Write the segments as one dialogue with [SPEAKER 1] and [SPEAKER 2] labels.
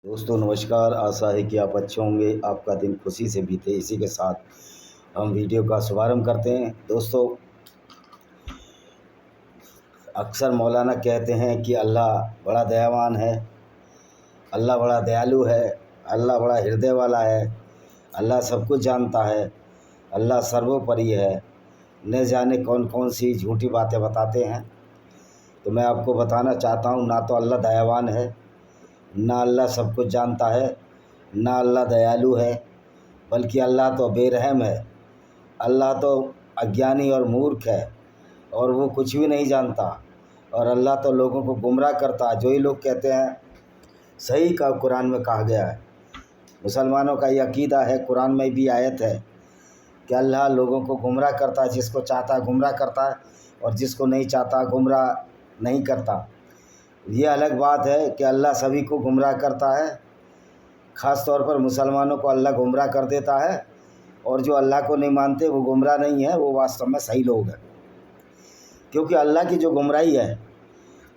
[SPEAKER 1] दोस्तों नमस्कार। आशा है कि आप अच्छे होंगे, आपका दिन खुशी से बीते। इसी के साथ हम वीडियो का शुभारंभ करते हैं। दोस्तों, अक्सर मौलाना कहते हैं कि अल्लाह बड़ा दयावान है, अल्लाह बड़ा दयालु है, अल्लाह बड़ा हृदय वाला है, अल्लाह सब कुछ जानता है, अल्लाह सर्वोपरि है। न जाने कौन कौन सी झूठी बातें बताते हैं। तो मैं आपको बताना चाहता हूँ, ना तो अल्लाह दयावान है, ना अल्लाह सब कुछ जानता है, ना अल्लाह दयालु है, बल्कि अल्लाह तो बेरहम है। अल्लाह तो अज्ञानी और मूर्ख है और वो कुछ भी नहीं जानता। और अल्लाह तो लोगों को गुमराह करता है। जो ही लोग कहते हैं सही का कुरान में कहा गया है। मुसलमानों का ये अकीदा है, कुरान में भी आयत है कि अल्लाह लोगों को गुमराह करता है, जिसको चाहता है गुमराह करता है और जिसको नहीं चाहता गुमराह नहीं करता। ये अलग बात है कि अल्लाह सभी को गुमराह करता है। ख़ास तौर पर मुसलमानों को अल्लाह गुमराह कर देता है, और जो अल्लाह को नहीं मानते वो गुमराह नहीं है, वो वास्तव में सही लोग हैं। क्योंकि अल्लाह की जो गुमराही है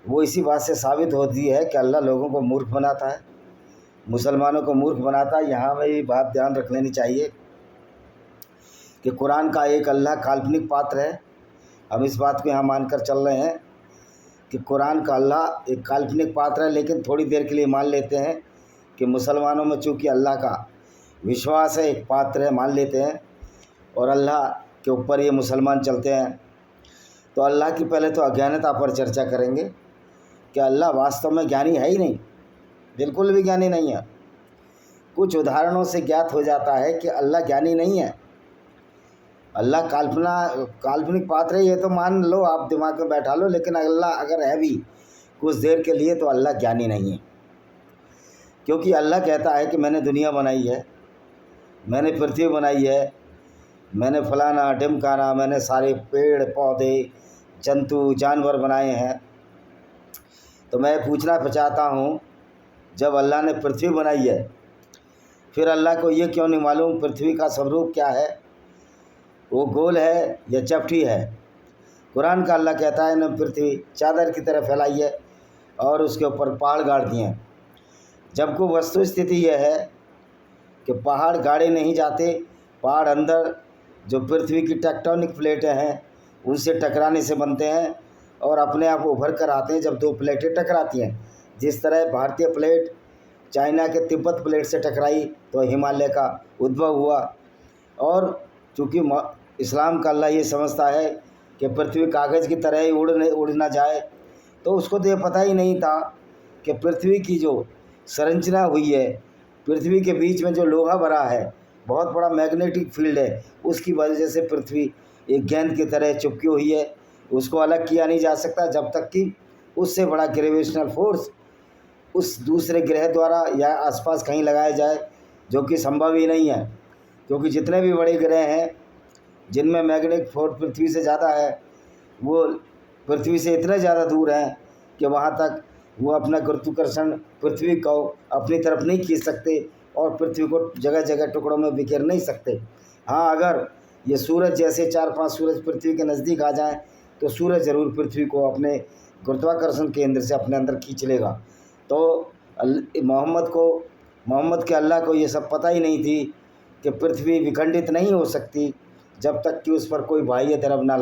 [SPEAKER 1] वो इसी बात से साबित होती है कि अल्लाह लोगों को मूर्ख बनाता है, मुसलमानों को मूर्ख बनाता है। यहाँ में ये बात ध्यान रख लेनी चाहिए कि कुरान का एक अल्लाह काल्पनिक पात्र है। हम इस बात को यहाँ मानकर चल रहे हैं कि कुरान का अल्लाह एक काल्पनिक पात्र है, लेकिन थोड़ी देर के लिए मान लेते हैं कि मुसलमानों में चूँकि अल्लाह का विश्वास है, एक पात्र है, मान लेते हैं, और अल्लाह के ऊपर ये मुसलमान चलते हैं। तो अल्लाह की पहले तो अज्ञानता पर चर्चा करेंगे कि अल्लाह वास्तव में ज्ञानी है ही नहीं, बिल्कुल भी ज्ञानी नहीं है। कुछ उदाहरणों से ज्ञात हो जाता है कि अल्लाह ज्ञानी नहीं है। अल्लाह काल्पनिक पात्र है, ये तो मान लो, आप दिमाग में बैठा लो, लेकिन अल्लाह अगर है भी कुछ देर के लिए तो अल्लाह ज्ञानी नहीं है। क्योंकि अल्लाह कहता है कि मैंने दुनिया बनाई है, मैंने पृथ्वी बनाई है, मैंने फलाना ढिमकाना, मैंने सारे पेड़ पौधे जंतु जानवर बनाए हैं। तो मैं पूछना चाहता हूँ, जब अल्लाह ने पृथ्वी बनाई है, फिर अल्लाह को ये क्यों नहीं मालूम पृथ्वी का स्वरूप क्या है, वो गोल है या चपटी है? कुरान का अल्लाह कहता है, न पृथ्वी चादर की तरह फैलाई है और उसके ऊपर पहाड़ गाड़ दिए हैं। जबकि वस्तु स्थिति यह है कि पहाड़ गाड़े नहीं जाते। पहाड़ अंदर जो पृथ्वी की टेक्टोनिक प्लेटें हैं उनसे टकराने से बनते हैं और अपने आप उभर कर आते हैं जब दो प्लेटें टकराती हैं। जिस तरह भारतीय प्लेट चाइना के तिब्बत प्लेट से टकराई तो हिमालय का उद्भव हुआ। और चूँकि इस्लाम का अल्लाह ये समझता है कि पृथ्वी कागज़ की तरह ही उड़ ना जाए, तो उसको तो ये पता ही नहीं था कि पृथ्वी की जो संरचना हुई है, पृथ्वी के बीच में जो लोहा भरा है, बहुत बड़ा मैग्नेटिक फील्ड है, उसकी वजह से पृथ्वी एक गेंद की तरह चिपकी हुई है। उसको अलग किया नहीं जा सकता जब तक कि उससे बड़ा ग्रेविटेशनल फोर्स उस दूसरे ग्रह द्वारा या आसपास कहीं लगाया जाए, जो कि संभव ही नहीं है। क्योंकि जितने भी बड़े ग्रह हैं जिनमें मैग्नेटिक फोर्स पृथ्वी से ज़्यादा है, वो पृथ्वी से इतने ज़्यादा दूर हैं कि वहाँ तक वो अपना गुरुत्वाकर्षण पृथ्वी को अपनी तरफ नहीं खींच सकते और पृथ्वी को जगह जगह टुकड़ों में बिखेर नहीं सकते। हाँ, अगर ये सूरज जैसे 4-5 सूरज पृथ्वी के नज़दीक आ जाएं तो सूरज ज़रूर पृथ्वी को अपने गुरुत्वाकर्षण केंद्र से अपने अंदर खींच लेगा। तो मोहम्मद के अल्लाह को ये सब पता ही नहीं थी कि पृथ्वी विखंडित नहीं हो सकती जब तक कि उस पर कोई बाह्य दबाव ना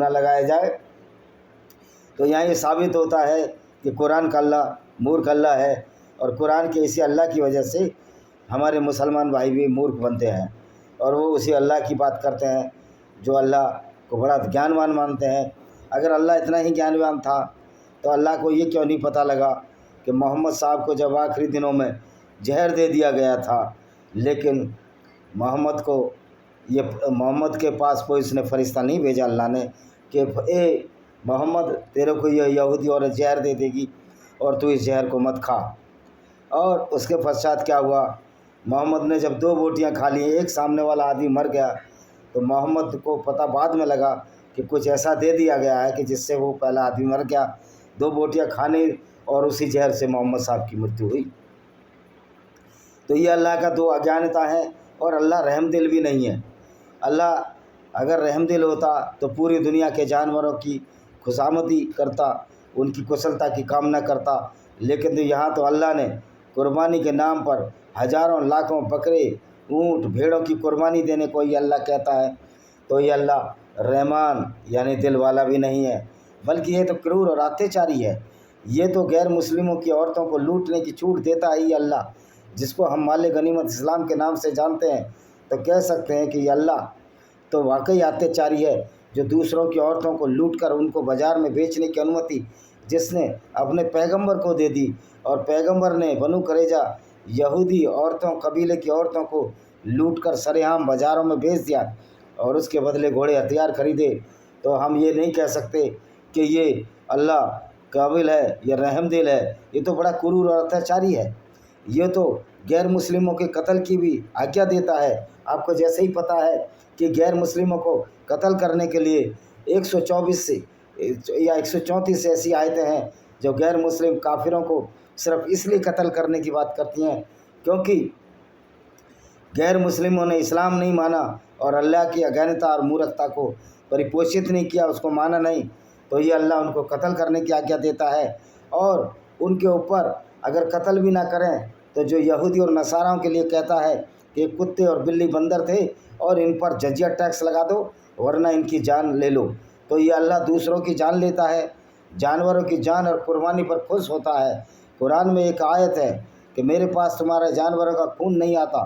[SPEAKER 1] लगाया जाए। तो यहाँ ये साबित होता है कि कुरान का अल्लाह मूर्ख अल्लाह है, और कुरान के इसी अल्लाह की वजह से हमारे मुसलमान भाई भी मूर्ख बनते हैं और वो उसी अल्लाह की बात करते हैं जो अल्लाह को बड़ा ज्ञानवान मानते हैं। अगर अल्लाह इतना ही ज्ञानवान था तो अल्लाह को ये क्यों नहीं पता लगा कि मोहम्मद साहब को जब आखिरी दिनों में जहर दे दिया गया था, लेकिन मोहम्मद के पास कोई इसने फरिश्ता नहीं भेजा अल्लाह ने कि ए मोहम्मद, तेरे को यह यहूदी औरत जहर दे देगी और तू इस जहर को मत खा। और उसके पश्चात क्या हुआ, मोहम्मद ने जब 2 बोटियां खा ली, एक सामने वाला आदमी मर गया, तो मोहम्मद को पता बाद में लगा कि कुछ ऐसा दे दिया गया है कि जिससे वो पहला आदमी मर गया। 2 बोटियां खाने और उसी जहर से मोहम्मद साहब की मृत्यु हुई। तो ये अल्लाह का 2 अज्ञानता है, और अल्लाह रहमदिल भी नहीं है। अल्लाह अगर रहमदिल होता तो पूरी दुनिया के जानवरों की खुशामदी करता, उनकी कुशलता की कामना करता। लेकिन यहाँ तो अल्लाह ने कुर्बानी के नाम पर हजारों लाखों बकरे ऊँट भेड़ों की कुर्बानी देने को ये अल्लाह कहता है, तो ये अल्लाह रहमान यानी दिल वाला भी नहीं है, बल्कि ये तो क्रूर और अत्याचारी है। ये तो गैर मुस्लिमों की औरतों को लूटने की छूट देता है ये अल्लाह, जिसको हम माले गनीमत इस्लाम के नाम से जानते हैं। तो कह सकते हैं कि ये अल्लाह तो वाकई अत्याचारी है, जो दूसरों की औरतों को लूटकर उनको बाज़ार में बेचने की अनुमति जिसने अपने पैगंबर को दे दी, और पैगंबर ने बनु करेजा यहूदी औरतों कबीले की औरतों को लूटकर सरेआम बाज़ारों में बेच दिया और उसके बदले घोड़े हथियार खरीदे। तो हम ये नहीं कह सकते कि ये अल्लाह काबिल है या रहमदिल है, ये तो बड़ा क्रूर और अत्याचारी है। ये तो गैर मुस्लिमों के कत्ल की भी आज्ञा देता है। आपको जैसे ही पता है कि गैर मुस्लिमों को कत्ल करने के लिए 124 से या 134 से ऐसी आयतें हैं जो गैर मुस्लिम काफिरों को सिर्फ इसलिए कत्ल करने की बात करती हैं क्योंकि गैर मुस्लिमों ने इस्लाम नहीं माना और अल्लाह की अज्ञानता और मूर्खता को परिपोषित नहीं किया, उसको माना नहीं, तो ये अल्लाह उनको कत्ल करने की आज्ञा देता है। और उनके ऊपर अगर कत्ल भी ना करें तो जो यहूदी और नसाराओं के लिए कहता है कि कुत्ते और बिल्ली बंदर थे और इन पर जजिया टैक्स लगा दो वरना इनकी जान ले लो, तो ये अल्लाह दूसरों की जान लेता है, जानवरों की जान और कुर्बानी पर खुश होता है। कुरान में एक आयत है कि मेरे पास तुम्हारे जानवरों का खून नहीं आता,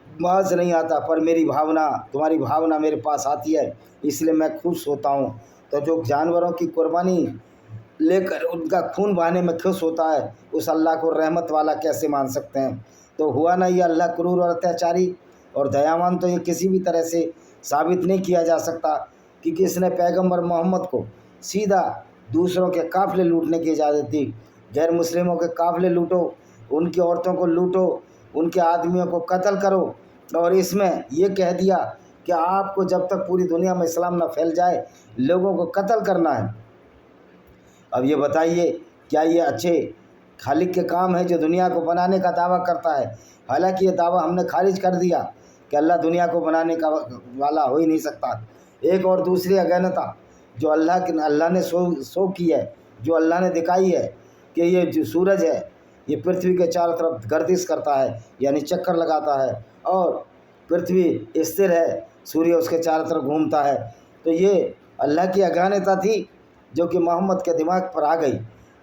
[SPEAKER 1] मांस नहीं आता, पर मेरी भावना तुम्हारी भावना मेरे पास आती है, इसलिए मैं खुश होता हूँ। तो जो जानवरों की कुर्बानी लेकर उनका खून बहाने में खुश होता है, उस अल्लाह को रहमत वाला कैसे मान सकते हैं। तो हुआ ना ये अल्लाह क्रूर और अत्याचारी और दयावान, तो ये किसी भी तरह से साबित नहीं किया जा सकता कि किसने पैगंबर मोहम्मद को सीधा दूसरों के काफ़िले लूटने की इजाज़त दी। गैर मुस्लिमों के काफ़िले लूटो, उनकी औरतों को लूटो, उनके आदमियों को कत्ल करो, और इसमें ये कह दिया कि आपको जब तक पूरी दुनिया में इस्लाम न फैल जाए लोगों को कत्ल करना है। अब ये बताइए, क्या ये अच्छे खालिक के काम है जो दुनिया को बनाने का दावा करता है? हालांकि ये दावा हमने खारिज कर दिया कि अल्लाह दुनिया को बनाने का वाला हो ही नहीं सकता। एक और दूसरी अज्ञानता जो अल्लाह ने शो की है, जो अल्लाह ने दिखाई है कि ये जो सूरज है ये पृथ्वी के चारों तरफ गर्दिश करता है, यानी चक्कर लगाता है, और पृथ्वी स्थिर है, सूर्य उसके चारों तरफ घूमता है। तो ये अल्लाह की अज्ञानता थी जो कि मोहम्मद के दिमाग पर आ गई,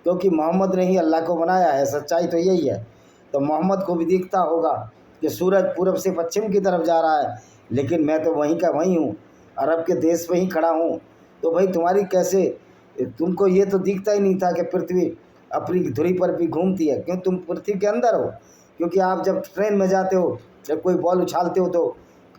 [SPEAKER 1] क्योंकि मोहम्मद ने ही अल्लाह को बनाया है। सच्चाई तो यही है। तो मोहम्मद को भी दिखता होगा कि सूरज पूरब से पश्चिम की तरफ जा रहा है, लेकिन मैं तो वहीं का वहीं हूँ, अरब के देश पे ही खड़ा हूँ। तो भाई तुम्हारी कैसे, तुमको ये तो दिखता ही नहीं था कि पृथ्वी अपनी धुरी पर भी घूमती है, क्यों तुम पृथ्वी के अंदर हो। क्योंकि आप जब ट्रेन में जाते हो, जब कोई बॉल उछालते हो तो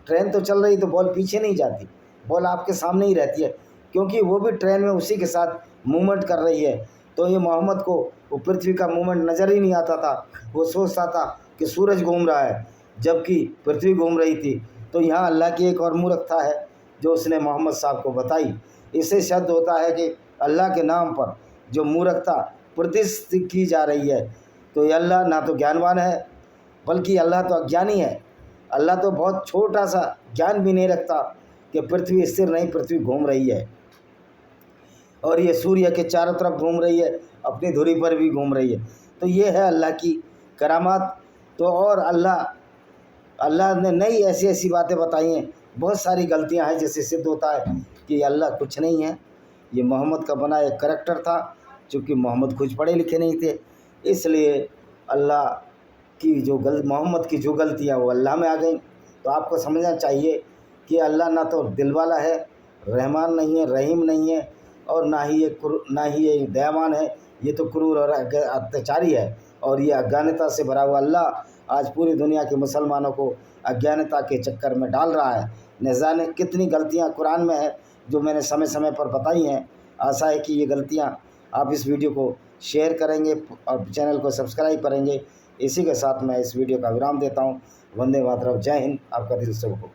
[SPEAKER 1] ट्रेन तो चल रही तो बॉल पीछे नहीं जाती, बॉल आपके सामने ही रहती है, क्योंकि वो भी ट्रेन में उसी के साथ मूवमेंट कर रही है। तो ये मोहम्मद को वो पृथ्वी का मूवमेंट नज़र ही नहीं आता था, वो सोचता था कि सूरज घूम रहा है जबकि पृथ्वी घूम रही थी। तो यहाँ अल्लाह की एक और मूर्खता है जो उसने मोहम्मद साहब को बताई। इससे शब्द होता है कि अल्लाह के नाम पर जो मूर्खता प्रतिष्ठित की जा रही है, तो ये अल्लाह ना तो ज्ञानवान है बल्कि अल्लाह तो अज्ञानी है। अल्लाह तो बहुत छोटा सा ज्ञान भी नहीं रखता कि पृथ्वी स्थिर नहीं, पृथ्वी घूम रही है और ये सूर्य के चारों तरफ घूम रही है, अपनी धुरी पर भी घूम रही है। तो ये है अल्लाह की करामात। तो और अल्लाह ने नई ऐसी ऐसी बातें बताई हैं, बहुत सारी गलतियां हैं, जिससे सिद्ध होता है कि अल्लाह कुछ नहीं है, ये मोहम्मद का बना एक करैक्टर था। चूँकि मोहम्मद कुछ पढ़े लिखे नहीं थे, इसलिए अल्लाह की जो मोहम्मद की जो गलतियाँ वो अल्लाह में आ गई। तो आपको समझना चाहिए कि अल्लाह ना तो दिल वाला है, रहमान नहीं है, रहीम नहीं है, और ना ही ये दयावान है, ये तो क्रूर और अत्याचारी है। और ये अज्ञानता से भरा हुआ अल्लाह आज पूरी दुनिया के मुसलमानों को अज्ञानता के चक्कर में डाल रहा है। न जाने कितनी गलतियाँ कुरान में है जो मैंने समय समय पर बताई हैं। आशा है कि ये गलतियाँ आप इस वीडियो को शेयर करेंगे और चैनल को सब्सक्राइब करेंगे। इसी के साथ मैं इस वीडियो का विराम देता हूँ। वंदे मातरम, जय हिंद, आपका दिल शुभ हो।